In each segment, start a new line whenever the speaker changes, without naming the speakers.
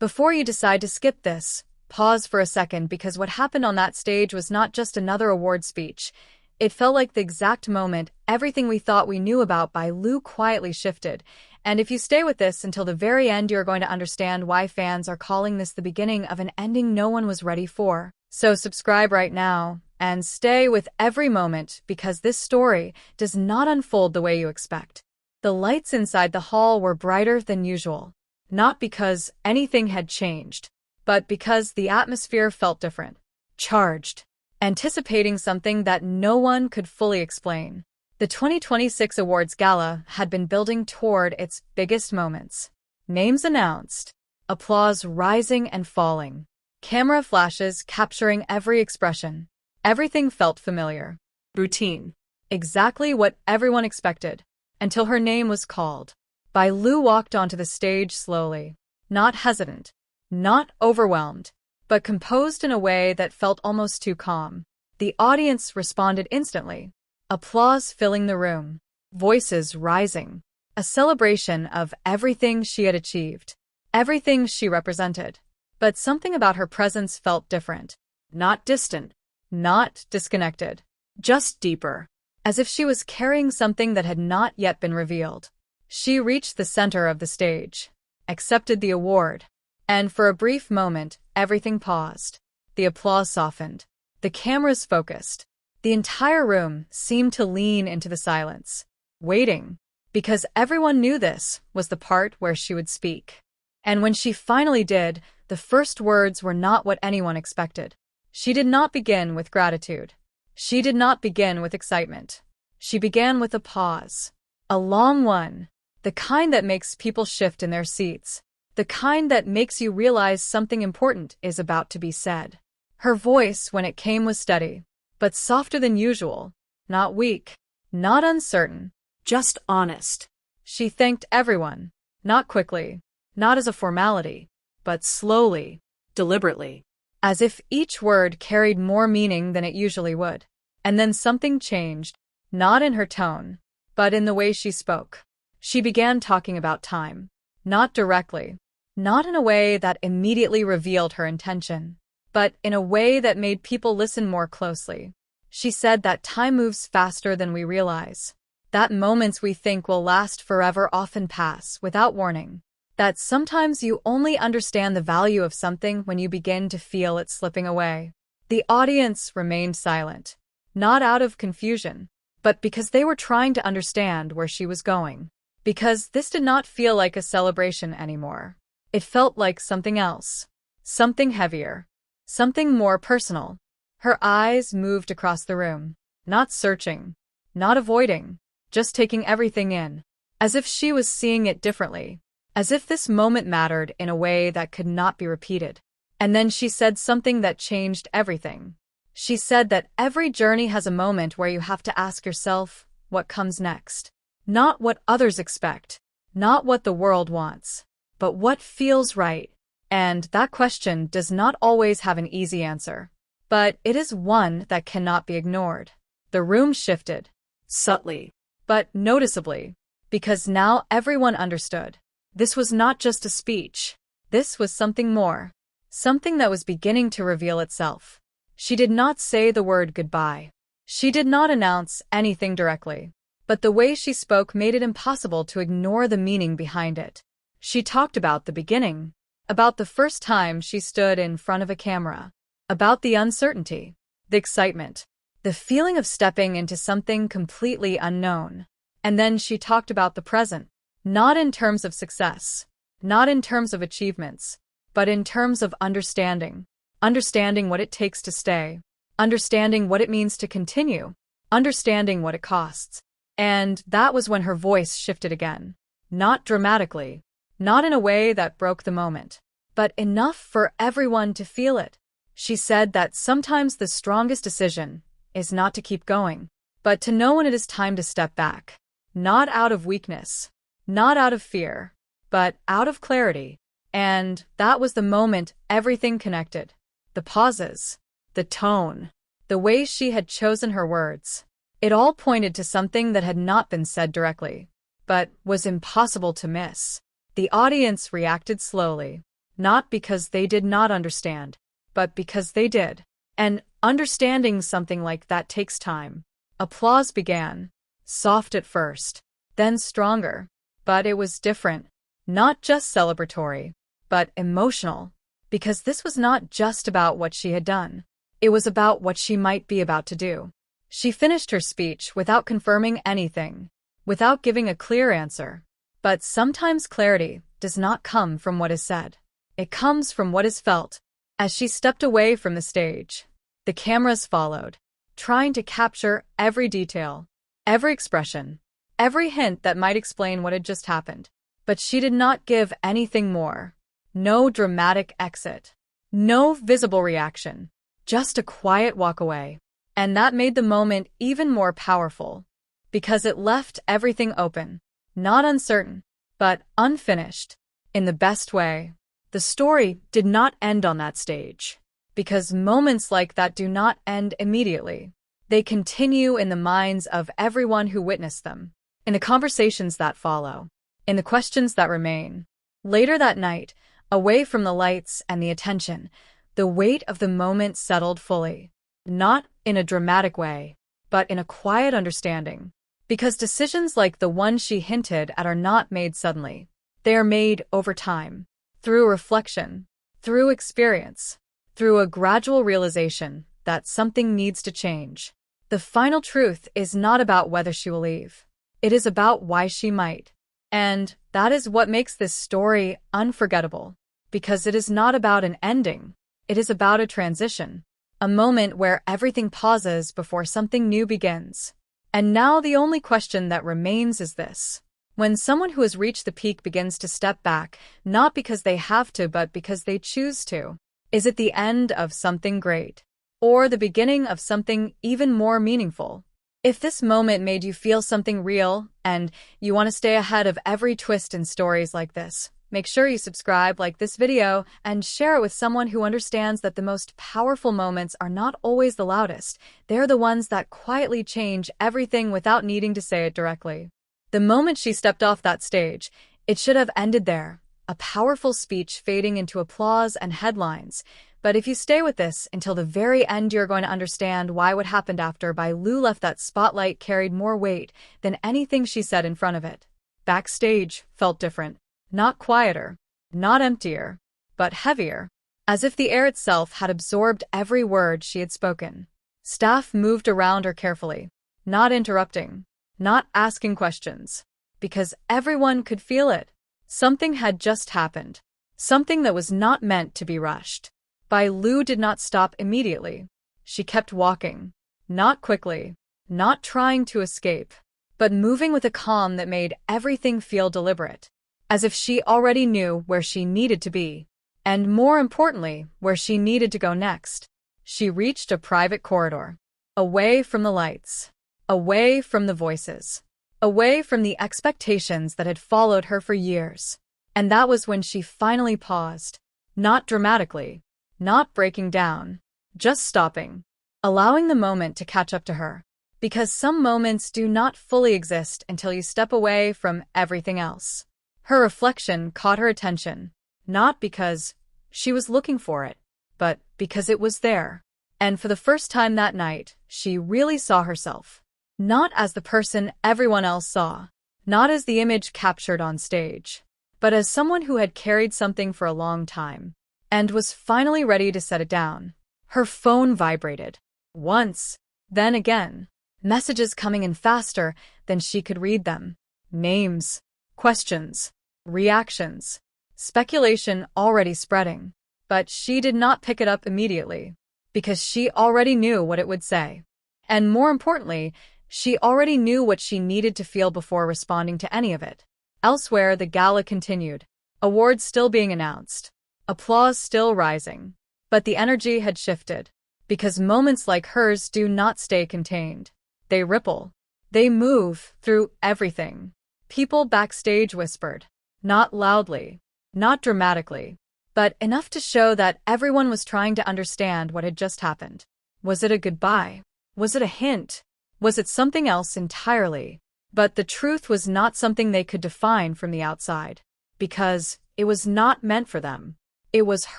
Before you decide to skip this, pause for a second because what happened on that stage was not just another award speech. It felt like the exact moment everything we thought we knew about Bai Lu quietly shifted. And if you stay with this until the very end, you're going to understand why fans are calling this the beginning of an ending no one was ready for. So subscribe right now and stay with every moment because this story does not unfold the way you expect. The lights inside the hall were brighter than usual, not because anything had changed, but because the atmosphere felt different, charged, anticipating something that no one could fully explain. The 2026 Awards Gala had been building toward its biggest moments. Names announced, applause rising and falling, camera flashes capturing every expression. Everything felt familiar, routine, exactly what everyone expected, until her name was called. Bai Lu walked onto the stage slowly, not hesitant, not overwhelmed, but composed in a way that felt almost too calm. The audience responded instantly, applause filling the room, voices rising, a celebration of everything she had achieved, everything she represented. But something about her presence felt different, not distant, not disconnected, just deeper, as if she was carrying something that had not yet been revealed. She reached the center of the stage, accepted the award, and for a brief moment, everything paused. The applause softened, the cameras focused. The entire room seemed to lean into the silence, waiting, because everyone knew this was the part where she would speak. And when she finally did, the first words were not what anyone expected. She did not begin with gratitude. She did not begin with excitement. She began with a pause, a long one, the kind that makes people shift in their seats, the kind that makes you realize something important is about to be said. Her voice, when it came, was steady, but softer than usual, not weak, not uncertain, just honest. She thanked everyone, not quickly, not as a formality, but slowly, deliberately, as if each word carried more meaning than it usually would. And then something changed, not in her tone, but in the way she spoke. She began talking about time, not directly, not in a way that immediately revealed her intention, but in a way that made people listen more closely. She said that time moves faster than we realize, that moments we think will last forever often pass without warning, that sometimes you only understand the value of something when you begin to feel it slipping away. The audience remained silent, not out of confusion, but because they were trying to understand where she was going. Because this did not feel like a celebration anymore. It felt like something else, something heavier, something more personal. Her eyes moved across the room, not searching, not avoiding, just taking everything in, as if she was seeing it differently, as if this moment mattered in a way that could not be repeated. And then she said something that changed everything. She said that every journey has a moment where you have to ask yourself, what comes next? Not what others expect, not what the world wants, but what feels right. And that question does not always have an easy answer, but it is one that cannot be ignored. The room shifted, subtly, but noticeably, because now everyone understood. This was not just a speech. This was something more, something that was beginning to reveal itself. She did not say the word goodbye. She did not announce anything directly. But the way she spoke made it impossible to ignore the meaning behind it. She talked about the beginning, about the first time she stood in front of a camera, about the uncertainty, the excitement, the feeling of stepping into something completely unknown. And then she talked about the present, not in terms of success, not in terms of achievements, but in terms of understanding what it takes to stay, understanding what it means to continue, understanding what it costs. And that was when her voice shifted again. Not dramatically, not in a way that broke the moment, but enough for everyone to feel it. She said that sometimes the strongest decision is not to keep going, but to know when it is time to step back. Not out of weakness, not out of fear, but out of clarity. And that was the moment everything connected. The pauses, the tone, the way she had chosen her words. It all pointed to something that had not been said directly, but was impossible to miss. The audience reacted slowly, Not because they did not understand, but because they did. And understanding something like that takes time. Applause began, soft at first, then stronger. But it was different. Not just celebratory, but emotional. Because this was not just about what she had done. It was about what she might be about to do. She finished her speech without confirming anything, without giving a clear answer. But sometimes clarity does not come from what is said. It comes from what is felt. As she stepped away from the stage, the cameras followed, trying to capture every detail, every expression, every hint that might explain what had just happened. But she did not give anything more. No dramatic exit. No visible reaction. Just a quiet walk away. And that made the moment even more powerful. Because it left everything open. Not uncertain, but unfinished. In the best way. The story did not end on that stage. Because moments like that do not end immediately. They continue in the minds of everyone who witnessed them. In the conversations that follow. In the questions that remain. Later that night, away from the lights and the attention, the weight of the moment settled fully. Not in a dramatic way, but in a quiet understanding. Because decisions like the one she hinted at are not made suddenly. They are made over time. Through reflection. Through experience. Through a gradual realization that something needs to change. The final truth is not about whether she will leave. It is about why she might. And that is what makes this story unforgettable. Because it is not about an ending. It is about a transition. A moment where everything pauses before something new begins. And now the only question that remains is this. When someone who has reached the peak begins to step back, not because they have to but because they choose to, is it the end of something great? Or the beginning of something even more meaningful? If this moment made you feel something real, and you want to stay ahead of every twist in stories like this, make sure you subscribe, like this video, and share it with someone who understands that the most powerful moments are not always the loudest. They're the ones that quietly change everything without needing to say it directly. The moment she stepped off that stage, it should have ended there. A powerful speech fading into applause and headlines. But if you stay with this until the very end, you're going to understand why what happened after Bai Lu left that spotlight carried more weight than anything she said in front of it. Backstage felt different. Not quieter, not emptier, but heavier. As if the air itself had absorbed every word she had spoken. Staff moved around her carefully, not interrupting, not asking questions. Because everyone could feel it. Something had just happened. Something that was not meant to be rushed. Bai Lu did not stop immediately. She kept walking. Not quickly. Not trying to escape. But moving with a calm that made everything feel deliberate. As if she already knew where she needed to be. And more importantly, where she needed to go next. She reached a private corridor. Away from the lights. Away from the voices. Away from the expectations that had followed her for years. And that was when she finally paused. Not dramatically. Not breaking down. Just stopping. Allowing the moment to catch up to her. Because some moments do not fully exist until you step away from everything else. Her reflection caught her attention. Not because she was looking for it, but because it was there. And for the first time that night, she really saw herself. Not as the person everyone else saw. Not as the image captured on stage. But as someone who had carried something for a long time. And was finally ready to set it down. Her phone vibrated. Once. Then again. Messages coming in faster than she could read them. Names. Questions. Reactions. Speculation already spreading. But she did not pick it up immediately. Because she already knew what it would say. And more importantly, she already knew what she needed to feel before responding to any of it. Elsewhere, the gala continued. Awards still being announced. Applause still rising. But the energy had shifted. Because moments like hers do not stay contained. They ripple. They move through everything. People backstage whispered. Not loudly. Not dramatically. But enough to show that everyone was trying to understand what had just happened. Was it a goodbye? Was it a hint? Was it something else entirely? But the truth was not something they could define from the outside. Because it was not meant for them. It was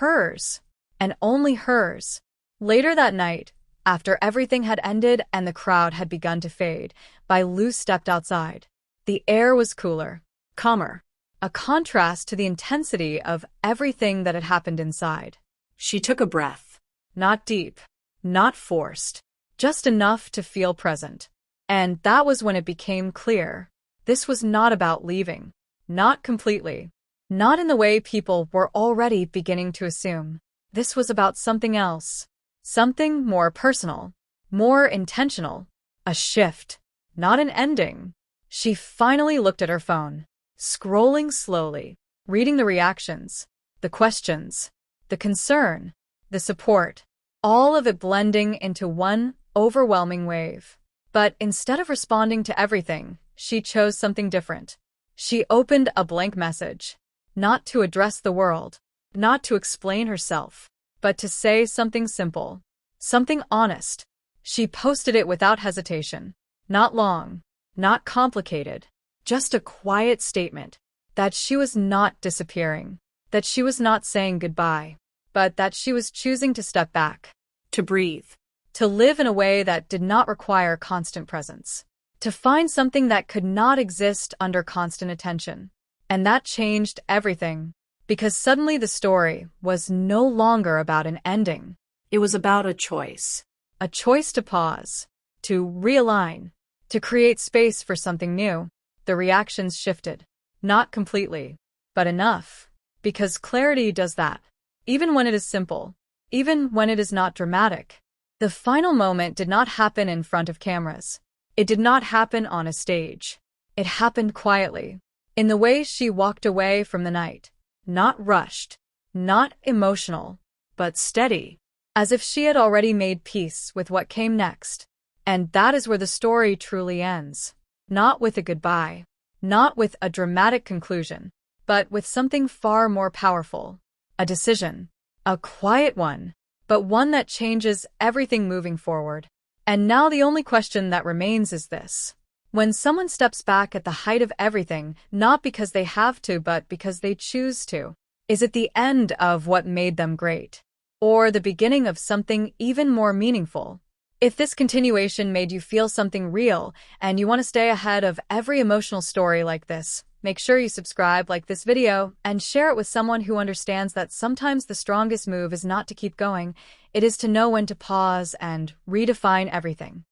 hers, and only hers. Later that night, after everything had ended and the crowd had begun to fade, Bai Lu stepped outside. The air was cooler, calmer, a contrast to the intensity of everything that had happened inside.
She took a breath.
Not deep, not forced, just enough to feel present. And that was when it became clear. This was not about leaving. Not completely. Not in the way people were already beginning to assume. This was about something else. Something more personal, more intentional. A shift, not an ending. She finally looked at her phone, scrolling slowly, reading the reactions, the questions, the concern, the support, all of it blending into one overwhelming wave. But instead of responding to everything, she chose something different. She opened a blank message, not to address the world, not to explain herself, but to say something simple, something honest. She posted it without hesitation. Not long, not complicated, just a quiet statement that she was not disappearing, that she was not saying goodbye, but that she was choosing to step back,
To breathe.
to live in a way that did not require constant presence, to find something that could not exist under constant attention. And that changed everything, because suddenly the story was no longer about an ending.
It was about a choice.
A choice to pause, to realign, to create space for something new. The reactions shifted. Not completely, but enough. Because clarity does that. Even when it is simple. Even when it is not dramatic. The final moment did not happen in front of cameras. It did not happen on a stage. It happened quietly. In the way she walked away from the night. Not rushed. Not emotional. But steady. As if she had already made peace with what came next. And that is where the story truly ends. Not with a goodbye. Not with a dramatic conclusion. But with something far more powerful. A decision. A quiet one. But one that changes everything moving forward. And now the only question that remains is this. When someone steps back at the height of everything, not because they have to, but because they choose to, is it the end of what made them great? Or the beginning of something even more meaningful? If this continuation made you feel something real, and you want to stay ahead of every emotional story like this, make sure you subscribe, like this video, and share it with someone who understands that sometimes the strongest move is not to keep going, it is to know when to pause and redefine everything.